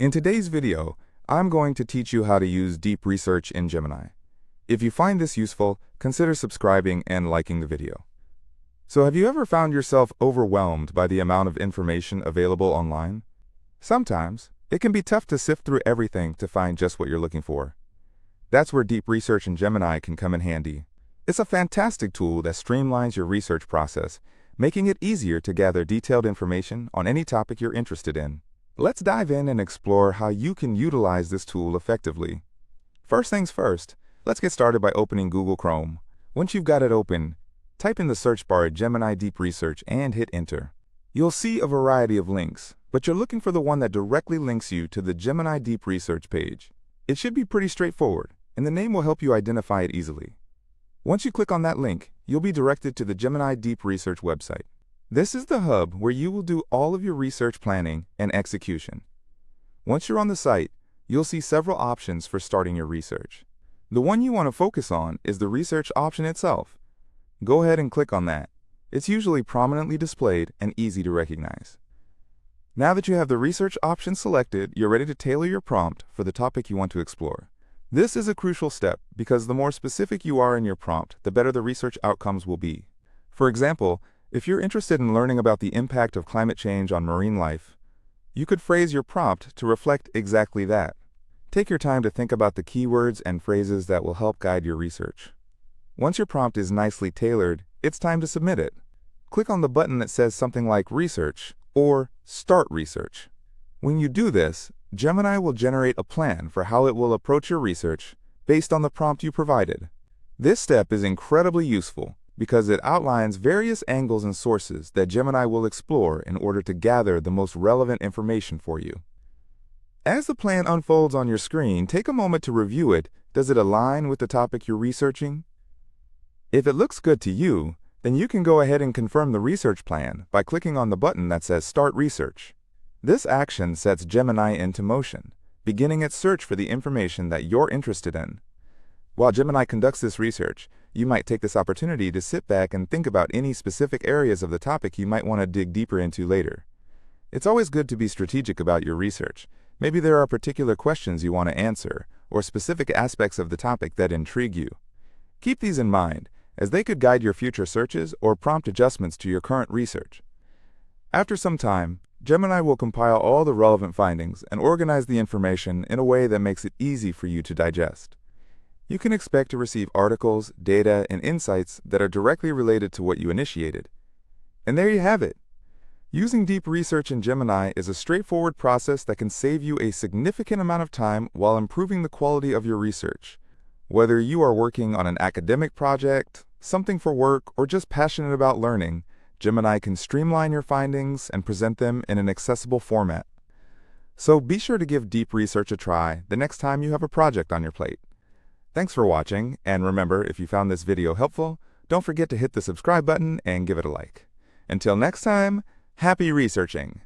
In today's video, I'm going to teach you how to use deep research in Gemini. If you find this useful, consider subscribing and liking the video. So have you ever found yourself overwhelmed by the amount of information available online? Sometimes, it can be tough to sift through everything to find just what you're looking for. That's where deep research in Gemini can come in handy. It's a fantastic tool that streamlines your research process, making it easier to gather detailed information on any topic you're interested in. Let's dive in and explore how you can utilize this tool effectively. First things first, let's get started by opening Google Chrome. Once you've got it open, type in the search bar Gemini Deep Research and hit enter. You'll see a variety of links, but you're looking for the one that directly links you to the Gemini Deep Research page. It should be pretty straightforward, and the name will help you identify it easily. Once you click on that link, you'll be directed to the Gemini Deep Research website. This is the hub where you will do all of your research planning and execution. Once you're on the site, you'll see several options for starting your research. The one you want to focus on is the research option itself. Go ahead and click on that. It's usually prominently displayed and easy to recognize. Now that you have the research option selected, you're ready to tailor your prompt for the topic you want to explore. This is a crucial step because the more specific you are in your prompt, the better the research outcomes will be. For example, if you're interested in learning about the impact of climate change on marine life, you could phrase your prompt to reflect exactly that. Take your time to think about the keywords and phrases that will help guide your research. Once your prompt is nicely tailored, it's time to submit it. Click on the button that says something like Research or Start Research. When you do this, Gemini will generate a plan for how it will approach your research based on the prompt you provided. This step is incredibly useful because it outlines various angles and sources that Gemini will explore in order to gather the most relevant information for you. As the plan unfolds on your screen, take a moment to review it. Does it align with the topic you're researching? If it looks good to you, then you can go ahead and confirm the research plan by clicking on the button that says Start Research. This action sets Gemini into motion, beginning its search for the information that you're interested in. While Gemini conducts this research, you might take this opportunity to sit back and think about any specific areas of the topic you might want to dig deeper into later. It's always good to be strategic about your research. Maybe there are particular questions you want to answer, or specific aspects of the topic that intrigue you. Keep these in mind, as they could guide your future searches or prompt adjustments to your current research. After some time, Gemini will compile all the relevant findings and organize the information in a way that makes it easy for you to digest. You can expect to receive articles, data, and insights that are directly related to what you initiated. And there you have it. Using deep research in Gemini is a straightforward process that can save you a significant amount of time while improving the quality of your research. Whether you are working on an academic project, something for work, or just passionate about learning, Gemini can streamline your findings and present them in an accessible format. So be sure to give deep research a try the next time you have a project on your plate. Thanks for watching, and remember, if you found this video helpful, don't forget to hit the subscribe button and give it a like. Until next time, happy researching!